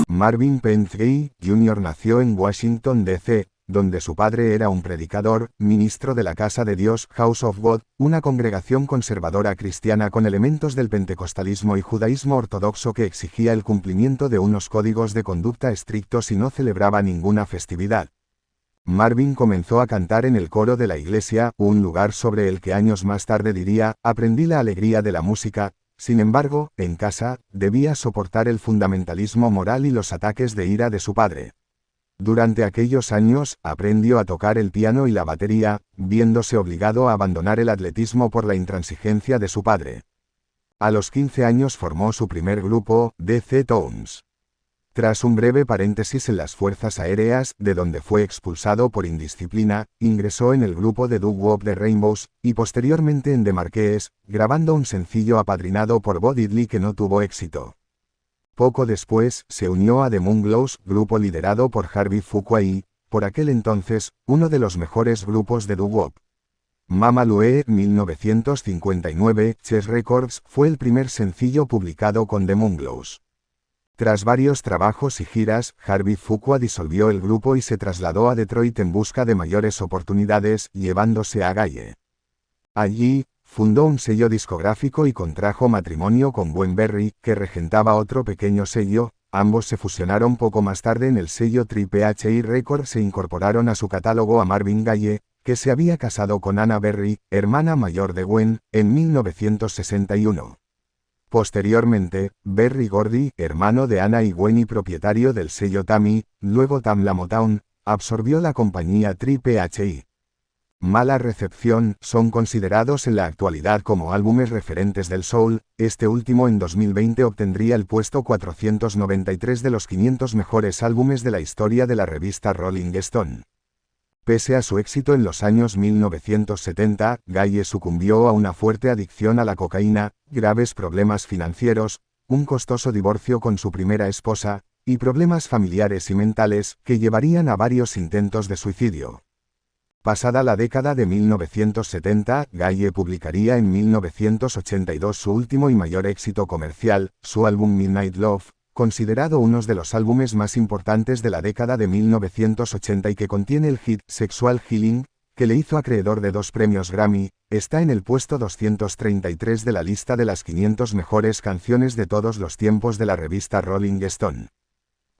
Marvin Pence Gaye, Jr. nació en Washington, D.C., donde su padre era un predicador, ministro de la Casa de Dios, House of God, una congregación conservadora cristiana con elementos del pentecostalismo y judaísmo ortodoxo que exigía el cumplimiento de unos códigos de conducta estrictos y no celebraba ninguna festividad. Marvin comenzó a cantar en el coro de la iglesia, un lugar sobre el que años más tarde diría, aprendí la alegría de la música. Sin embargo, en casa, debía soportar el fundamentalismo moral y los ataques de ira de su padre. Durante aquellos años, aprendió a tocar el piano y la batería, viéndose obligado a abandonar el atletismo por la intransigencia de su padre. A los 15 años formó su primer grupo, The Tones. Tras un breve paréntesis en las fuerzas aéreas, de donde fue expulsado por indisciplina, ingresó en el grupo de doo-wop de Rainbows, y posteriormente en The Marquees, grabando un sencillo apadrinado por Bo Diddley que no tuvo éxito. Poco después, se unió a The Moonglows, grupo liderado por Harvey Fuqua y, por aquel entonces, uno de los mejores grupos de doo-wop. Mama Lue, 1959, Chess Records, fue el primer sencillo publicado con The Moonglows. Tras varios trabajos y giras, Harvey Fuqua disolvió el grupo y se trasladó a Detroit en busca de mayores oportunidades, llevándose a Gaye. Allí, fundó un sello discográfico y contrajo matrimonio con Gwen Berry, que regentaba otro pequeño sello. Ambos se fusionaron poco más tarde en el sello Triple H Records e incorporaron a su catálogo a Marvin Gaye, que se había casado con Anna Berry, hermana mayor de Gwen, en 1961. Posteriormente, Berry Gordy, hermano de Anna y Gwen y propietario del sello Tammy, luego Tamla Motown, absorbió la compañía Triple H. Mala recepción, son considerados en la actualidad como álbumes referentes del soul. Este último en 2020 obtendría el puesto 493 de los 500 mejores álbumes de la historia de la revista Rolling Stone. Pese a su éxito en los años 1970, Gaye sucumbió a una fuerte adicción a la cocaína, graves problemas financieros, un costoso divorcio con su primera esposa, y problemas familiares y mentales, que llevarían a varios intentos de suicidio. Pasada la década de 1970, Gaye publicaría en 1982 su último y mayor éxito comercial, su álbum Midnight Love, considerado uno de los álbumes más importantes de la década de 1980 y que contiene el hit Sexual Healing, que le hizo acreedor de 2 premios Grammy. Está en el puesto 233 de la lista de las 500 mejores canciones de todos los tiempos de la revista Rolling Stone.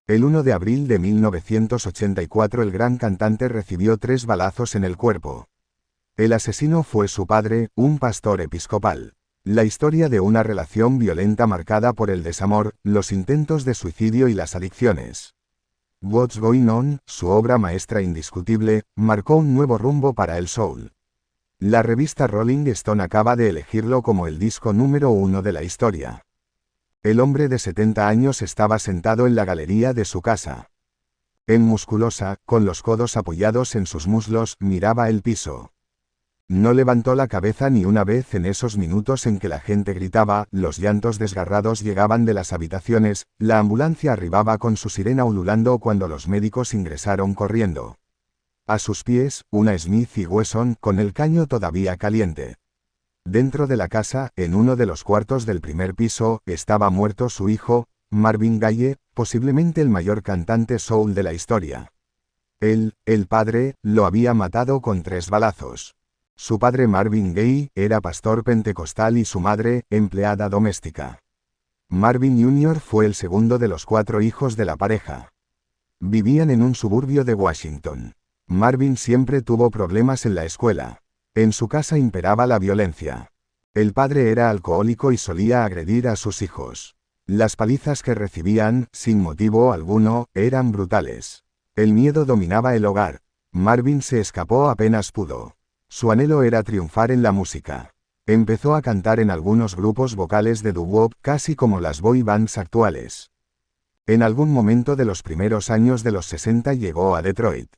El 1 de abril de 1984 el gran cantante recibió 3 balazos en el cuerpo. El asesino fue su padre, un pastor episcopal. La historia de una relación violenta marcada por el desamor, los intentos de suicidio y las adicciones. What's Going On, su obra maestra indiscutible, marcó un nuevo rumbo para el soul. La revista Rolling Stone acaba de elegirlo como el disco número 1 de la historia. El hombre de 70 años estaba sentado en la galería de su casa. Musculosa, con los codos apoyados en sus muslos, miraba el piso. No levantó la cabeza ni una vez en esos minutos en que la gente gritaba, los llantos desgarrados llegaban de las habitaciones, la ambulancia arribaba con su sirena ululando cuando los médicos ingresaron corriendo. A sus pies, una Smith & Wesson con el caño todavía caliente. Dentro de la casa, en uno de los cuartos del primer piso, estaba muerto su hijo, Marvin Gaye, posiblemente el mayor cantante soul de la historia. Él, el padre, lo había matado con 3 balazos. Su padre Marvin Gaye era pastor pentecostal y su madre, empleada doméstica. Marvin Jr. fue el segundo de los 4 hijos de la pareja. Vivían en un suburbio de Washington. Marvin siempre tuvo problemas en la escuela. En su casa imperaba la violencia. El padre era alcohólico y solía agredir a sus hijos. Las palizas que recibían, sin motivo alguno, eran brutales. El miedo dominaba el hogar. Marvin se escapó apenas pudo. Su anhelo era triunfar en la música. Empezó a cantar en algunos grupos vocales de doo-wop, casi como las boy bands actuales. En algún momento de los primeros años de los 60 llegó a Detroit.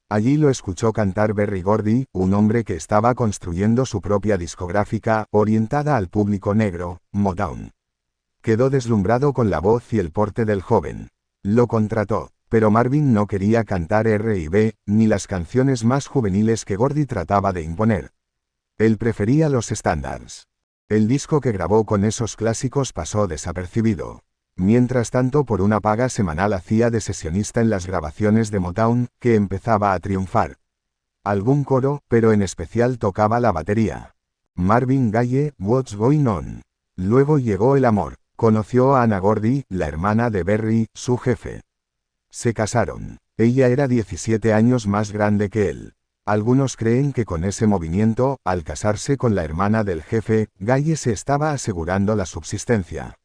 Allí lo escuchó cantar Berry Gordy, un hombre que estaba construyendo su propia discográfica, orientada al público negro, Motown. Quedó deslumbrado con la voz y el porte del joven. Lo contrató. Pero Marvin no quería cantar R&B, ni las canciones más juveniles que Gordy trataba de imponer. Él prefería los estándares. El disco que grabó con esos clásicos pasó desapercibido. Mientras tanto, por una paga semanal hacía de sesionista en las grabaciones de Motown, que empezaba a triunfar. Algún coro, pero en especial tocaba la batería. Marvin Gaye, What's Going On. Luego llegó el amor. Conoció a Anna Gordy, la hermana de Berry, su jefe. Se casaron. Ella era 17 años más grande que él. Algunos creen que con ese movimiento, al casarse con la hermana del jefe, Gaye se estaba asegurando la subsistencia.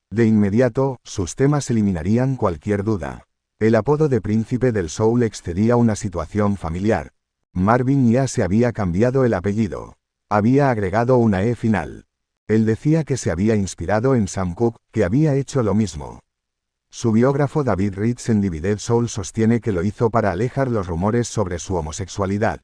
De inmediato, sus temas eliminarían cualquier duda. El apodo de príncipe del soul excedía una situación familiar. Marvin ya se había cambiado el apellido. Había agregado una E final. Él decía que se había inspirado en Sam Cooke, que había hecho lo mismo. Su biógrafo David Ritz en Divided Soul sostiene que lo hizo para alejar los rumores sobre su homosexualidad.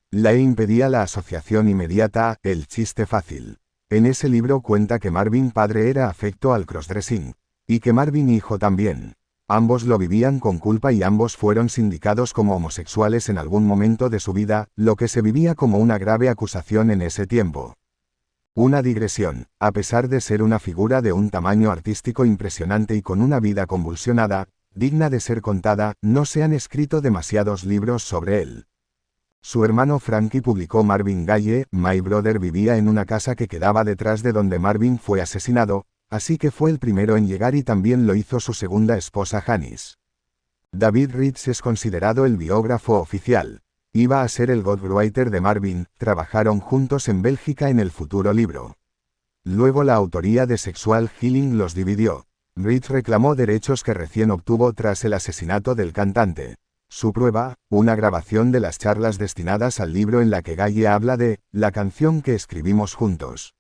La E impedía la asociación inmediata, el chiste fácil. En ese libro cuenta que Marvin padre era afecto al crossdressing. Y que Marvin hijo también. Ambos lo vivían con culpa y ambos fueron sindicados como homosexuales en algún momento de su vida, lo que se vivía como una grave acusación en ese tiempo. Una digresión. A pesar de ser una figura de un tamaño artístico impresionante y con una vida convulsionada, digna de ser contada, no se han escrito demasiados libros sobre él. Su hermano Frankie publicó Marvin Gaye, My Brother vivía en una casa que quedaba detrás de donde Marvin fue asesinado, así que fue el primero en llegar y también lo hizo su segunda esposa Janice. David Ritz es considerado el biógrafo oficial. Iba a ser el ghostwriter de Marvin, trabajaron juntos en Bélgica en el futuro libro. Luego la autoría de Sexual Healing los dividió. Ritz reclamó derechos que recién obtuvo tras el asesinato del cantante. Su prueba, una grabación de las charlas destinadas al libro en la que Gaye habla de la canción que escribimos juntos.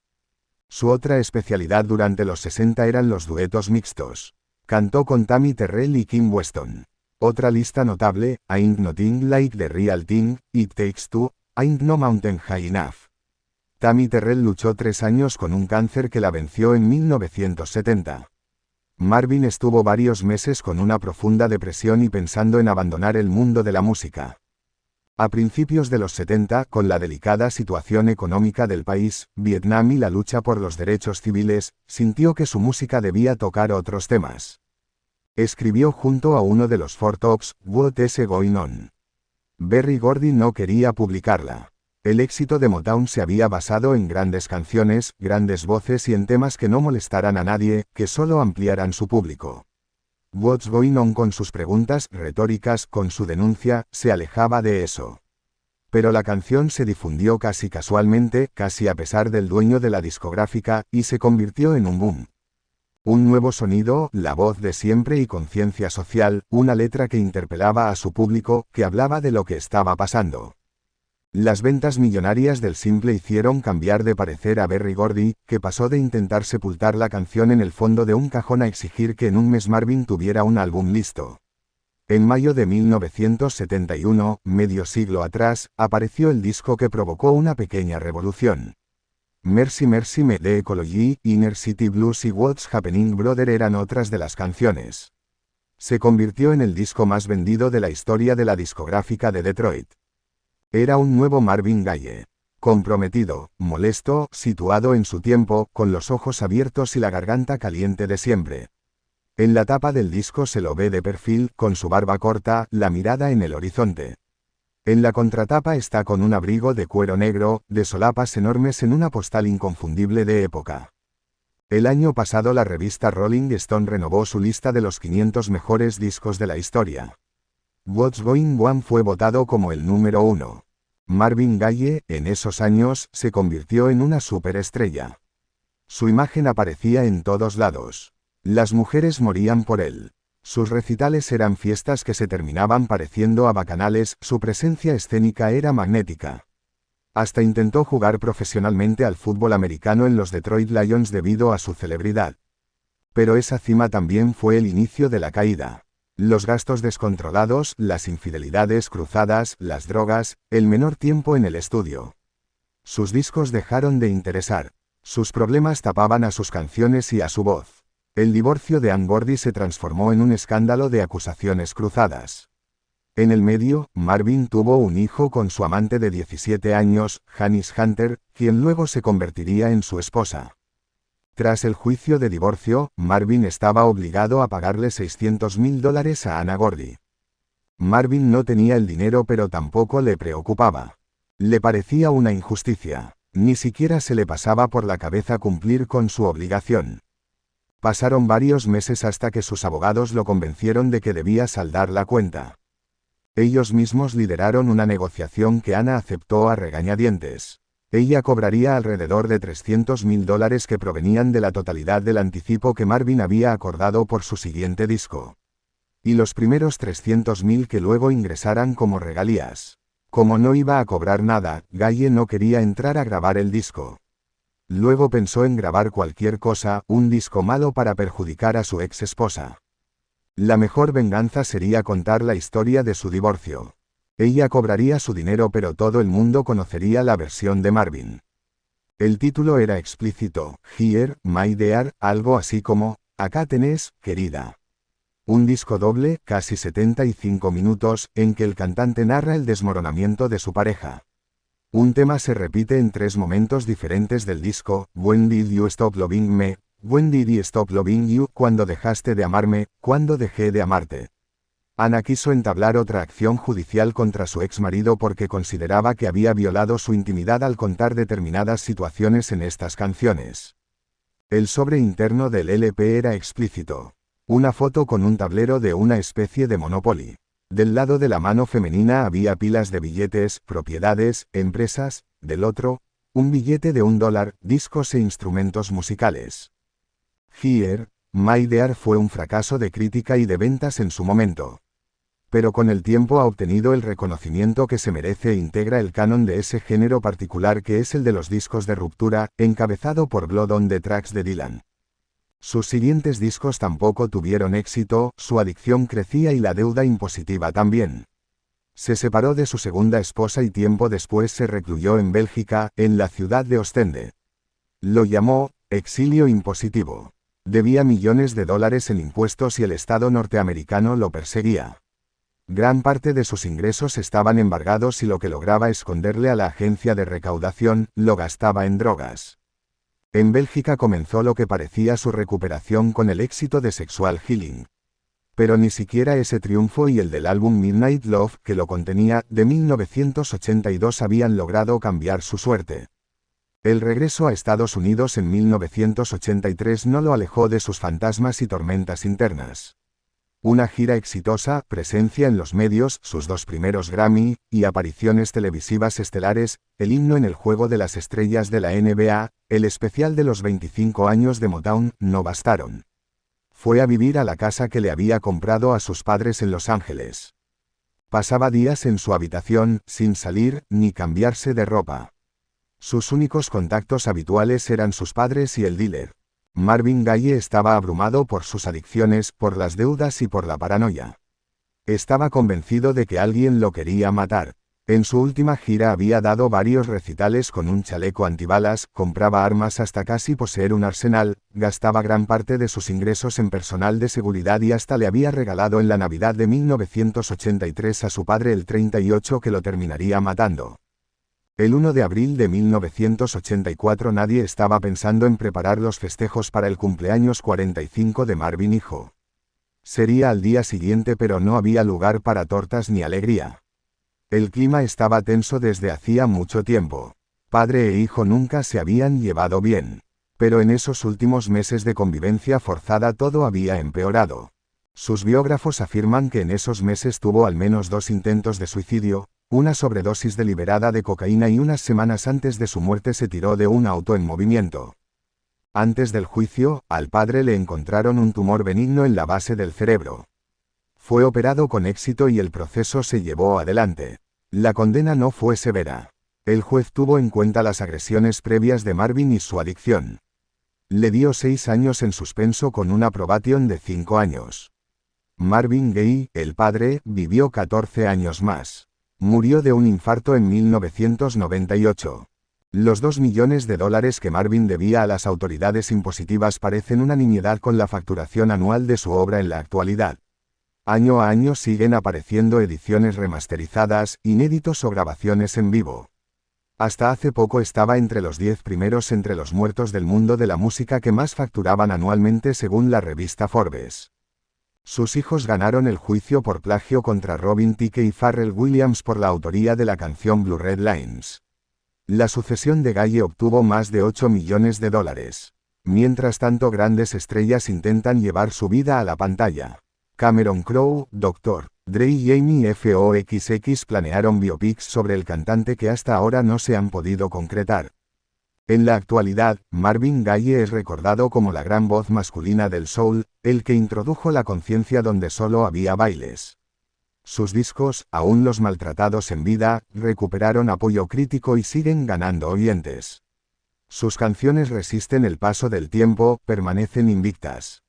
Su otra especialidad durante los 60 eran los duetos mixtos. Cantó con Tammy Terrell y Kim Weston. Otra lista notable, Ain't Nothing Like the Real Thing, It Takes Two, Ain't No Mountain High Enough. Tammy Terrell luchó 3 años con un cáncer que la venció en 1970. Marvin estuvo varios meses con una profunda depresión y pensando en abandonar el mundo de la música. A principios de los 70, con la delicada situación económica del país, Vietnam y la lucha por los derechos civiles, sintió que su música debía tocar otros temas. Escribió junto a uno de los Four Tops, What's Going On. Berry Gordy no quería publicarla. El éxito de Motown se había basado en grandes canciones, grandes voces y en temas que no molestaran a nadie, que solo ampliaran su público. What's Going On con sus preguntas retóricas, con su denuncia, se alejaba de eso. Pero la canción se difundió casi casualmente, casi a pesar del dueño de la discográfica, y se convirtió en un boom. Un nuevo sonido, la voz de siempre y conciencia social, una letra que interpelaba a su público, que hablaba de lo que estaba pasando. Las ventas millonarias del simple hicieron cambiar de parecer a Berry Gordy, que pasó de intentar sepultar la canción en el fondo de un cajón a exigir que en un mes Marvin tuviera un álbum listo. En mayo de 1971, medio siglo atrás, apareció el disco que provocó una pequeña revolución. Mercy Mercy Me, The Ecology, Inner City Blues y What's Happening Brother eran otras de las canciones. Se convirtió en el disco más vendido de la historia de la discográfica de Detroit. Era un nuevo Marvin Gaye. Comprometido, molesto, situado en su tiempo, con los ojos abiertos y la garganta caliente de siempre. En la tapa del disco se lo ve de perfil, con su barba corta, la mirada en el horizonte. En la contratapa está con un abrigo de cuero negro, de solapas enormes en una postal inconfundible de época. El año pasado la revista Rolling Stone renovó su lista de los 500 mejores discos de la historia. What's Going On fue votado como el número 1. Marvin Gaye, en esos años, se convirtió en una superestrella. Su imagen aparecía en todos lados. Las mujeres morían por él. Sus recitales eran fiestas que se terminaban pareciendo a bacanales, su presencia escénica era magnética. Hasta intentó jugar profesionalmente al fútbol americano en los Detroit Lions debido a su celebridad. Pero esa cima también fue el inicio de la caída. Los gastos descontrolados, las infidelidades cruzadas, las drogas, el menor tiempo en el estudio. Sus discos dejaron de interesar. Sus problemas tapaban a sus canciones y a su voz. El divorcio de Ann Gordy se transformó en un escándalo de acusaciones cruzadas. En el medio, Marvin tuvo un hijo con su amante de 17 años, Janice Hunter, quien luego se convertiría en su esposa. Tras el juicio de divorcio, Marvin estaba obligado a pagarle $600,000 a Anna Gordy. Marvin no tenía el dinero pero tampoco le preocupaba. Le parecía una injusticia. Ni siquiera se le pasaba por la cabeza cumplir con su obligación. Pasaron varios meses hasta que sus abogados lo convencieron de que debía saldar la cuenta. Ellos mismos lideraron una negociación que Anna aceptó a regañadientes. Ella cobraría alrededor de $300,000 que provenían de la totalidad del anticipo que Marvin había acordado por su siguiente disco. Y los primeros $300,000 que luego ingresaran como regalías. Como no iba a cobrar nada, Gaye no quería entrar a grabar el disco. Luego pensó en grabar cualquier cosa, un disco malo para perjudicar a su ex esposa. La mejor venganza sería contar la historia de su divorcio. Ella cobraría su dinero pero todo el mundo conocería la versión de Marvin. El título era explícito, Here, My Dear, algo así como, acá tenés, querida. Un disco doble, casi 75 minutos, en que el cantante narra el desmoronamiento de su pareja. Un tema se repite en 3 momentos diferentes del disco, When Did You Stop Loving Me, When Did I Stop Loving You, cuando dejaste de amarme, cuando dejé de amarte. Anna quiso entablar otra acción judicial contra su ex marido porque consideraba que había violado su intimidad al contar determinadas situaciones en estas canciones. El sobre interno del LP era explícito. Una foto con un tablero de una especie de Monopoly. Del lado de la mano femenina había pilas de billetes, propiedades, empresas, del otro, un billete de $1, discos e instrumentos musicales. Here, My Dear fue un fracaso de crítica y de ventas en su momento. Pero con el tiempo ha obtenido el reconocimiento que se merece e integra el canon de ese género particular que es el de los discos de ruptura, encabezado por Blood on the Tracks de Dylan. Sus siguientes discos tampoco tuvieron éxito, su adicción crecía y la deuda impositiva también. Se separó de su segunda esposa y tiempo después se recluyó en Bélgica, en la ciudad de Ostende. Lo llamó exilio impositivo. Debía millones de dólares en impuestos y el Estado norteamericano lo perseguía. Gran parte de sus ingresos estaban embargados y lo que lograba esconderle a la agencia de recaudación, lo gastaba en drogas. En Bélgica comenzó lo que parecía su recuperación con el éxito de Sexual Healing. Pero ni siquiera ese triunfo y el del álbum Midnight Love, que lo contenía, de 1982 habían logrado cambiar su suerte. El regreso a Estados Unidos en 1983 no lo alejó de sus fantasmas y tormentas internas. Una gira exitosa, presencia en los medios, sus 2 primeros Grammy, y apariciones televisivas estelares, el himno en el Juego de las Estrellas de la NBA, el especial de los 25 años de Motown, no bastaron. Fue a vivir a la casa que le había comprado a sus padres en Los Ángeles. Pasaba días en su habitación, sin salir, ni cambiarse de ropa. Sus únicos contactos habituales eran sus padres y el dealer. Marvin Gaye estaba abrumado por sus adicciones, por las deudas y por la paranoia. Estaba convencido de que alguien lo quería matar. En su última gira había dado varios recitales con un chaleco antibalas, compraba armas hasta casi poseer un arsenal, gastaba gran parte de sus ingresos en personal de seguridad y hasta le había regalado en la Navidad de 1983 a su padre el 38 que lo terminaría matando. El 1 de abril de 1984 nadie estaba pensando en preparar los festejos para el cumpleaños 45 de Marvin hijo. Sería al día siguiente pero no había lugar para tortas ni alegría. El clima estaba tenso desde hacía mucho tiempo. Padre e hijo nunca se habían llevado bien. Pero en esos últimos meses de convivencia forzada todo había empeorado. Sus biógrafos afirman que en esos meses tuvo al menos 2 intentos de suicidio, una sobredosis deliberada de cocaína y unas semanas antes de su muerte se tiró de un auto en movimiento. Antes del juicio, al padre le encontraron un tumor benigno en la base del cerebro. Fue operado con éxito y el proceso se llevó adelante. La condena no fue severa. El juez tuvo en cuenta las agresiones previas de Marvin y su adicción. Le dio 6 años en suspenso con una probation de 5 años. Marvin Gaye, el padre, vivió 14 años más. Murió de un infarto en 1998. Los $2 millones que Marvin debía a las autoridades impositivas parecen una nimiedad con la facturación anual de su obra en la actualidad. Año a año siguen apareciendo ediciones remasterizadas, inéditos o grabaciones en vivo. Hasta hace poco estaba entre los 10 primeros entre los muertos del mundo de la música que más facturaban anualmente según la revista Forbes. Sus hijos ganaron el juicio por plagio contra Robin Thicke y Pharrell Williams por la autoría de la canción Blue Red Lines. La sucesión de Gaye obtuvo más de $8 millones. Mientras tanto, grandes estrellas intentan llevar su vida a la pantalla. Cameron Crowe, Dr. Dre y Jamie Foxx planearon biopics sobre el cantante que hasta ahora no se han podido concretar. En la actualidad, Marvin Gaye es recordado como la gran voz masculina del soul, el que introdujo la conciencia donde solo había bailes. Sus discos, aún los maltratados en vida, recuperaron apoyo crítico y siguen ganando oyentes. Sus canciones resisten el paso del tiempo, permanecen invictas.